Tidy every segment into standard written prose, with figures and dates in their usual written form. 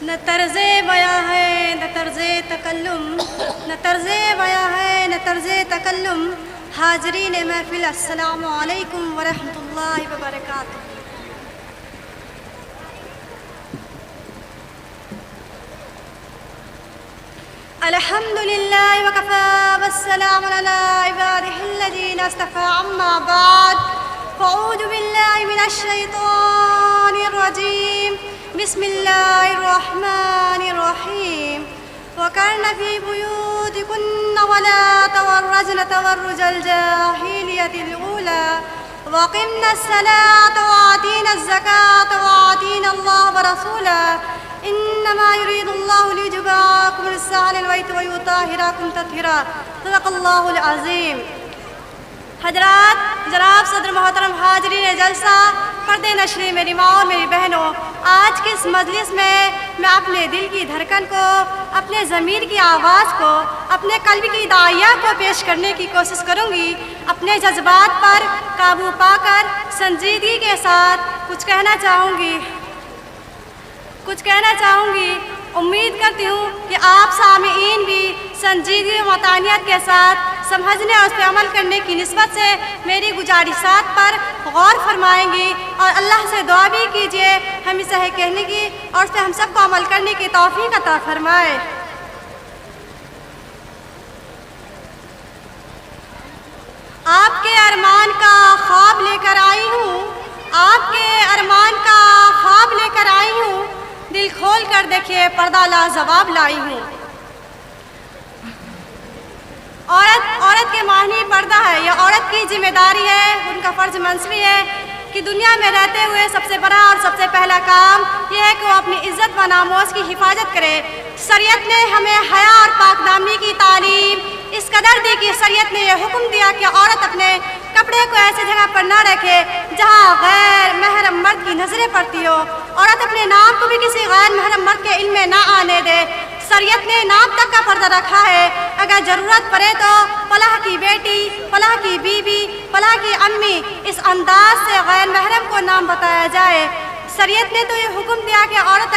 نہ طرز بیاں ہے نہ طرز تکلم، نہ طرز بیاں ہے نہ طرز تکلم۔ حاضرین محفل السلام علیکم ورحمۃ اللہ وبرکاتہ۔ الحمد للہ وکفی والسلام علی عبادہ الذین اصطفی، اما بعد فاعوذ باللہ من الشیطان الرجیم، بسم اللہ الرحمن الرحیم۔ وقرن فی بیوتکن ولا تبرجن تبرج الجاہلیۃ الاولی واقمن الصلاۃ وآتین الزکاۃ وآتین اللہ ورسولہ انما یرید اللہ لیذہب عنکم الرجس اہل البیت ویطہرکم تطہیرا۔ صدق اللہ العظیم۔ حضرات، جناب صدر محترم، حاضرین جلسہ، پردے نشری، میری ماں اور میری بہنوں، آج کی اس مجلس میں اپنے دل کی دھڑکن کو، اپنے ضمیر کی آواز کو، اپنے قلب کی داعیہ کو پیش کرنے کی کوشش کروں گی۔ اپنے جذبات پر قابو پا کر سنجیدگی کے ساتھ کچھ کہنا چاہوں گی۔ امید کرتی ہوں کہ آپ سامعین بھی سنجیدگی و متانیت کے ساتھ سمجھنے اور اس پہ عمل کرنے کی نسبت سے میری گزارشات پر غور فرمائیں گی، اور اللہ سے دعا بھی کیجیے ہمیں صحیح کہنے کی اور اس پہ ہم سب کو عمل کرنے کی توفیق عطا فرمائے۔ آپ کے ارمان کا خواب لے کر آئی ہوں، آپ کے ارمان کا خواب لے کر آئی ہوں، دل کھول کر دیکھیے پردہ لاجواب لائی ہوں۔ عورت کے معنی پردہ ہے، یہ عورت کی ذمہ داری ہے، ان کا فرض منصبی ہے کہ دنیا میں رہتے ہوئے سب سے بڑا اور سب سے پہلا کام یہ ہے کہ وہ اپنی عزت و ناموس کی حفاظت کرے۔ شریعت نے ہمیں حیا اور پاک دامنی کی تعلیم اس قدر دی کہ شریعت نے یہ حکم دیا کہ عورت اپنے کپڑے کو ایسی جگہ پر نہ رکھے جہاں غیر محرم مرد کی نظریں پڑتی ہو۔ عورت اپنے نام کو بھی کسی غیر محرم مرد کے علم میں نہ آنے دے۔ شریعت نے نام تک کا پردہ رکھا ہے، اگر ضرورت پڑے تو فلاں کی بیٹی، فلاں کی بیوی، فلاں کی امی، اس انداز سے غیر محرم کو نام بتایا جائے۔ شریعت نے تو یہ حکم دیا کہ عورت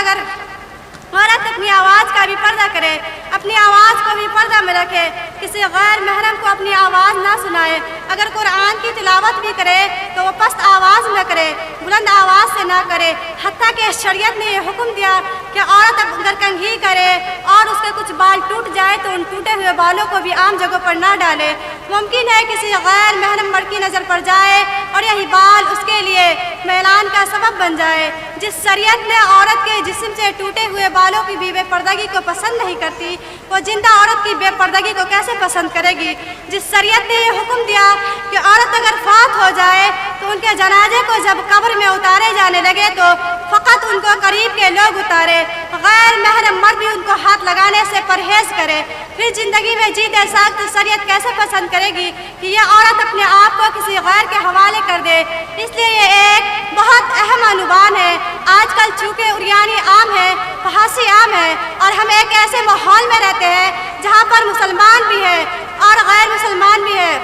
اپنی آواز کا بھی پردہ کرے، اپنی آواز کو بھی پردہ میں رکھے، کسی غیر محرم کو اپنی آواز نہ سنائے۔ اگر قرآن کی تلاوت بھی کرے تو وہ پست آواز نہ کرے، بلند آواز سے نہ کرے۔ حتیٰ کہ شریعت نے یہ حکم دیا کہ عورت اگر کنگھی کرے اور اس کے کچھ بال ٹوٹ جائے تو ان ٹوٹے ہوئے بالوں کو بھی عام جگہوں پر نہ ڈالے۔ ممکن ہے کسی غیر محرم مرد کی نظر پڑ جائے اور یہی بال اس کے لیے میلان کا سبب بن جائے۔ جس شریعت نے عورت کے جسم سے ٹوٹے ہوئے بالوں کی بھی بے پردگی کو پسند نہیں کرتی، وہ زندہ عورت کی بے پردگی کو کیسے پسند کرے گی؟ جس شریعت نے یہ حکم دیا کہ عورت اگر فوت ہو جائے تو ان کے جنازے کو جب قبر میں اتارے جانے لگے تو فقط ان کو قریب کے لوگ اتارے، غیر محرم مرد بھی ان کو ہاتھ لگانے سے پرہیز کرے۔ پھر زندگی میں جیتے سخت شریعت کیسے پسند کرے گی کہ یہ عورت اپنے آپ کو کسی غیر کے حوالے کر دے؟ اس لیے یہ ایک بہت اہم عنوان ہے۔ آج کل چونکہ عریانی عام ہے، فحاشی عام ہے، اور ہم ایک ایسے ماحول میں رہتے ہیں جہاں پر مسلمان بھی ہے اور غیر مسلمان بھی ہے۔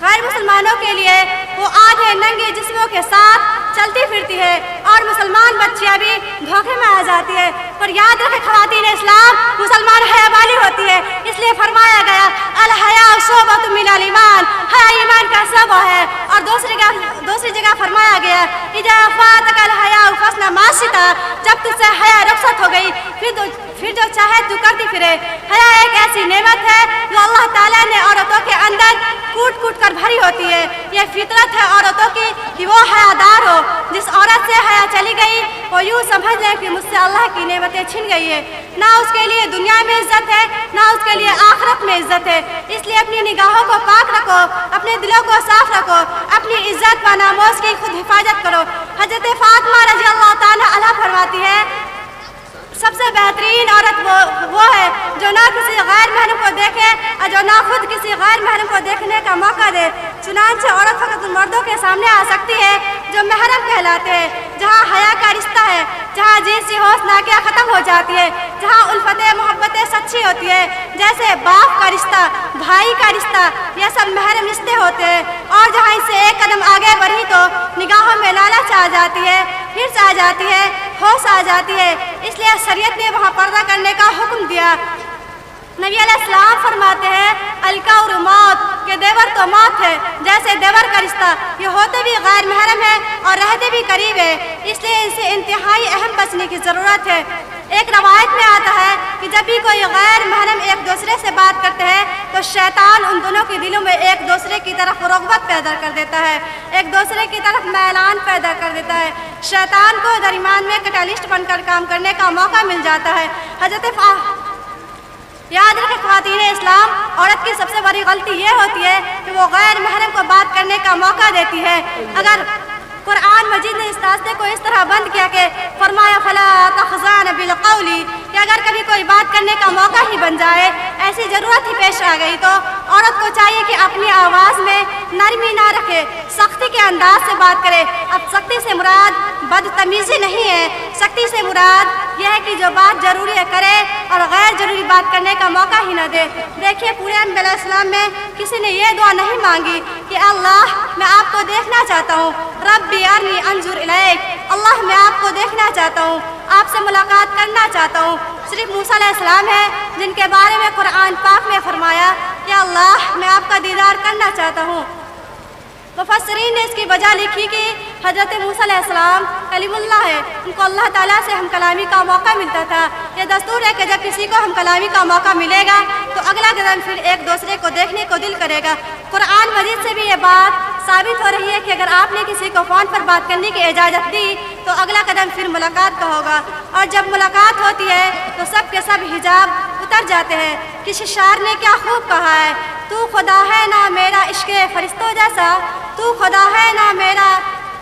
غیر مسلمانوں کے لیے وہ آدھے ننگے جسموں کے ساتھ چلتی پھرتی ہے اور مسلمان بچیاں بھی دھوکے میں آ جاتی ہے۔ پر یاد رکھے خواتین اسلام، مسلمان حیا والی ہوتی ہے، اس لیے فرمایا گیا الحیاء شعبۃ من الایمان، حیا ایمان کا شعبہ ہے۔ اور دوسری جگہ فرمایا گیا اذا فاتک الحیاء فاصنع ما شئت، جب تجھ سے حیا رخصت ہو گئی پھر جو چاہے تو کرتی پھرے۔ حیا ایک ایسی نعمت ہے جو اللہ تعالیٰ نے عورتوں کے اندر کوٹ کوٹ کر بھری ہوتی ہے۔ یہ فطرت ہے عورتوں کی کہ وہ حیادار ہو۔ جس عورت سے حیا چلی گئی وہ یوں سمجھ لے کہ مجھ سے اللہ کی نعمتیں چھن گئی ہے، نہ اس کے لیے دنیا میں عزت ہے نہ اس کے لیے آخرت میں عزت ہے۔ اس لیے اپنی نگاہوں کو پاک رکھو، اپنے دلوں کو صاف رکھو، اپنی عزت و ناموس کی خود حفاظت کرو۔ حضرت فاطمہ رضی اللہ تعالیٰ عنہا فرماتی ہے سب سے بہترین عورت وہ ہے جو نہ کسی غیر محرم کو دیکھے اور جو نہ خود کسی غیر محرم کو دیکھنے کا موقع دے۔ چنانچہ عورت فقط ان مردوں کے سامنے آ سکتی ہے جو محرم کہلاتے ہیں، جہاں حیا کا رشتہ ہے، جہاں جنسی ہوش ناکیہ ختم ہو جاتی ہے، جہاں الفتیں محبتیں سچی ہوتی ہے، جیسے باپ کا رشتہ، بھائی کا رشتہ، یہ سب محرم رشتے ہوتے ہیں۔ اور جہاں اس سے ایک قدم آگے بڑھی تو نگاہوں میں لالچ آ جاتی ہے، حرص آ جاتی ہے، होश आ जाती है, इसलिए शरीयत ने वहाँ पर्दा करने का हुक्म दिया। नबी अलैहिस्सलाम फरमाते हैं अलकाउर मौत के देवर तो मौत है, जैसे देवर का रिश्ता ये होते भी गैर महरम है और रहते भी करीब है, इसलिए इनसे इंतहाई अहम बचने की ज़रूरत है। एक रवायत में आता है कि जब भी कोई गैर महरम एक दूसरे से बात करते हैं तो शैतान उन दोनों के दिलों में एक दूसरे की तरफ रग़बत पैदा कर देता है, एक दूसरे की तरफ मैलान पैदा कर देता है। शैतान को दरमियान में कैटलिस्ट बनकर काम करने का मौका मिल जाता है। याद रखें ख़वातीन इस्लाम, औरत की सबसे बड़ी गलती ये होती है कि वो गैर महरम को बात करने का मौका देती है। अगर कुरान मजीद ने इस रास्ते को इस तरह बंद किया कि फरमाया फला तख़ज़ान बिल क़ौली, कि अगर कभी कोई बात करने का मौका ही बन जाए, ऐसी ज़रूरत ही पेश आ गई, तो औरत को चाहिए कि अपनी आवाज़ में नरमी ना रखे, सख्ती के अंदाज से बात करे। अब सख्ती से मुराद बदतमीज़ी नहीं है, सख्ती से मुराद यह है कि जो बात ज़रूरी है करे और गैर ज़रूरी बात करने का मौका ही न दे। देखिए पूरे अंबिया अलैहिस्सलाम में किसी ने ये दुआ नहीं मांगी कि अल्लाह मैं आपको देखना चाहता हूँ, रब्बी अरनी अंजुर इलैक, अल्लाह मैं आपको देखना चाहता हूँ, आपसे मुलाकात करना चाहता हूँ। सिर्फ मूसा अलैहिस्सलाम है जिनके बारे में कुरान पाक में फरमाया कि अल्लाह मैं आपका दीदार करना चाहता हूँ। मुफस्सिरीन ने इसकी वजह लिखी कि हज़रत मूसा अलैहिस्सलाम कलीमुल्लाह है, उनको अल्लाह ताला से हम कलामी का मौका मिलता था। ये दस्तूर है कि जब किसी को हम कलामी का मौका मिलेगा तो अगला कदम फिर एक दूसरे को देखने को दिल करेगा। कुरान मजीद से भी ये बात साबित हो रही है कि अगर आपने किसी को फ़ोन पर बात करने की इजाज़त दी तो अगला कदम फिर मुलाकात का होगा, और जब मुलाकात होती है तो सब के सब हिजाब उतर जाते हैं। किसी शायर ने क्या खूब कहा है, तू खुदा है ना मेरा इश्क़े फरिश्तों जैसा, तू खुदा है ना मेरा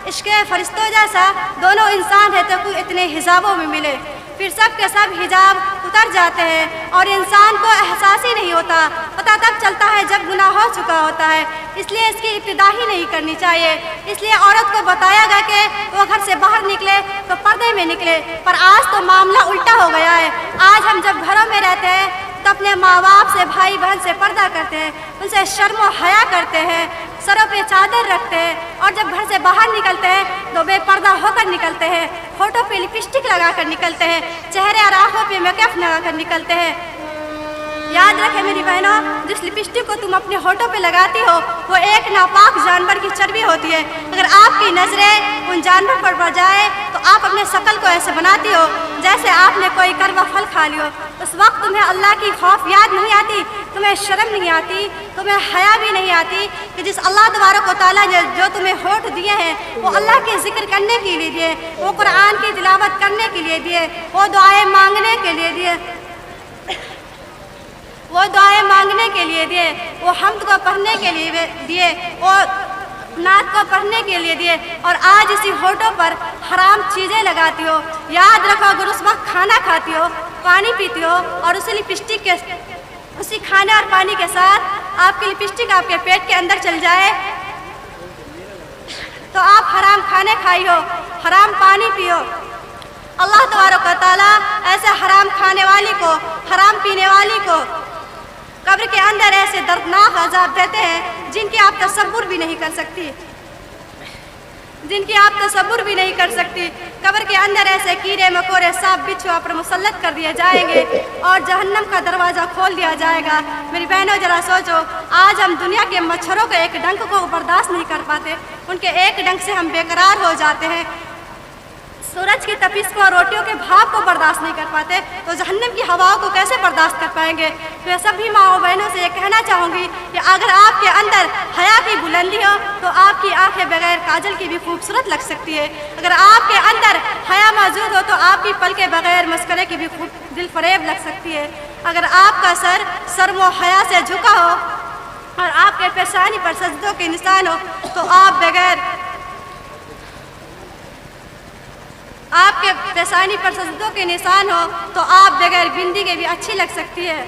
इश्क़े फरिश्तों जैसा, दोनों इंसान है तो कोई इतने हिजाबों में मिले। फिर सब के सब हिजाब उतर जाते हैं और इंसान को एहसास ही नहीं होता, पता तब चलता है जब गुनाह हो चुका होता है। इसलिए इसकी इब्तिदा ही नहीं करनी चाहिए। इसलिए औरत को बताया गया कि वो घर से बाहर निकले तो पर्दे में निकले, पर आज तो मामला उल्टा हो गया है। आज हम जब घरों में रहते हैं तो अपने माँ बाप से, भाई बहन से पर्दा करते हैं, उनसे शर्म और हया करते हैं, सरों पे चादर रखते हैं, और जब घर से बाहर निकलते हैं तो बेपर्दा होकर निकलते हैं, होठों पे लिपस्टिक लगाकर निकलते हैं, चेहरे और आँखों पे मेकअप लगाकर निकलते हैं। याद रखें मेरी बहनों, जिस लिपस्टिक को तुम अपने होठों पे लगाती हो वो एक नापाक जानवर की चर्बी होती है। अगर आपकी नज़रें उन जानवर पर पड़ जाए तो आप अपने शक्ल को ऐसे बनाती हो जैसे आपने कोई कड़वा फल खा लियो। उस वक्त तुम्हें अल्लाह की खौफ याद नहीं आती, तुम्हें शर्म नहीं आती, तुम्हें हया भी नहीं आती कि जिस अल्लाह तबारक व तआला ने जो तुम्हें होठ दिए हैं वो अल्लाह के ज़िक्र करने के लिए दिए, वो कुरान की तिलावत करने के लिए दिए, वो दुआएं मांगने के लिए दिए, वो दुआएं मांगने के लिए दिए, वो हम्द को पढ़ने के लिए दिए, वो नात को पढ़ने के लिए दिए, और आज इसी होठों पर हराम चीज़ें लगाती हो। याद रखो अगर उस वक्त खाना खाती हो, पानी पीती हो और उसी लिपस्टिक के उसी खाने और पानी के साथ आपकी लिपस्टिक आपके पेट के अंदर चल जाए तो आप हराम खाने खाई हो, हराम पानी पियो। अल्लाह तबारक व तआला ऐसे हराम खाने वाली को, हराम पीने वाली को कब्र के अंदर ऐसे दर्दनाक अज़ाब देते हैं जिनकी आप तसव्वुर भी नहीं कर सकती, जिनकी आप तसव्वुर भी नहीं कर सकती। कब्र के अंदर ऐसे कीड़े मकोड़े सांप बिच्छू आप पर मुसल्लत कर दिए जाएंगे और जहन्नम का दरवाज़ा खोल दिया जाएगा। मेरी बहनों जरा सोचो, आज हम दुनिया के मच्छरों के एक डंक को बर्दाश्त नहीं कर पाते, उनके एक डंक से हम बेकरार हो जाते हैं, सूरज की तपिश को और रोटियों के भाप को बर्दाश्त नहीं कर पाते, तो जहन्नम की हवाओं को कैसे बर्दाश्त कर पाएंगे। मैं सभी माओ बहनों से ये कहना चाहूँगी कि अगर आपके अंदर हया की बुलंदी हो तो आपकी आंखें बगैर काजल की भी खूबसूरत लग सकती है। अगर आपके अंदर हया मौजूद हो तो आपकी पलकें बगैर मस्करे की भी दिल फरेब लग सकती है। अगर आपका सर शर्म व हया से झुका हो और आपके पेशानी पर सजदों के निशान हो तो आपके पेशानी पर सजदों के निशान हो तो आप बगैर बिंदी के भी अच्छी लग सकती है।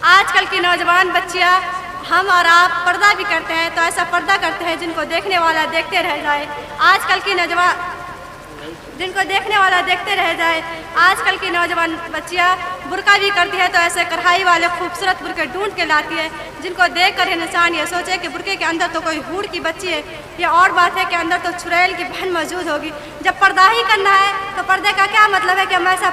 आजकल की नौजवान बच्चियां, हम और आप पर्दा भी करते हैं तो ऐसा पर्दा करते हैं जिनको देखने वाला देखते रह जाए। आजकल की नौजवान जिनको देखने वाला देखते रह जाए। आजकल की नौजवान बच्चियाँ बुर्का भी करती है तो ऐसे कढ़ाई वाले खूबसूरत बुर्के ढूंढ के लाती है, जिनको देख कर इंसान ये सोचे कि बुर्के के अंदर तो कोई हूर की बच्ची है। ये और बात है कि अंदर तो चुड़ैल की बहन मौजूद होगी। जब पर्दा ही करना है तो पर्दे का क्या मतलब है कि हम ऐसा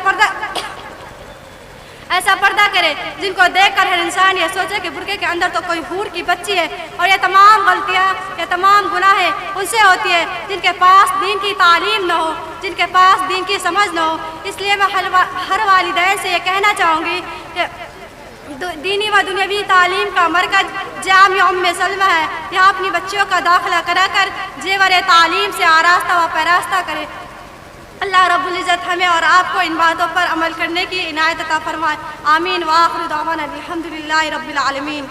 पर्दा करे जिनको देख कर हर इंसान ये सोचे कि बुर्के के अंदर तो कोई हूर की बच्ची है। और ये तमाम गलतियाँ, ये तमाम गुनाहें उनसे होती है जिनके पास दीन की तालीम न हो, जिनके पास दीन की समझ न हो। इसलिए मैं हर वालिदैन से ये कहना चाहूँगी कि दीनी व दुनियावी तालीम का मरकज़ जामिया उम्मे सलमा है। यहाँ अपनी बच्चियों का दाखिला कराकर जेवर तालीम से आरास्ता व पैरास्ता करे। अल्लाह रब्बुल इज़्ज़त हमें और आपको इन बातों पर अमल करने की इनायत अता फरमाए। आमीन। व आखिर दावाना अल्हम्दुलिल्लाहि रब्बिल आलमीन।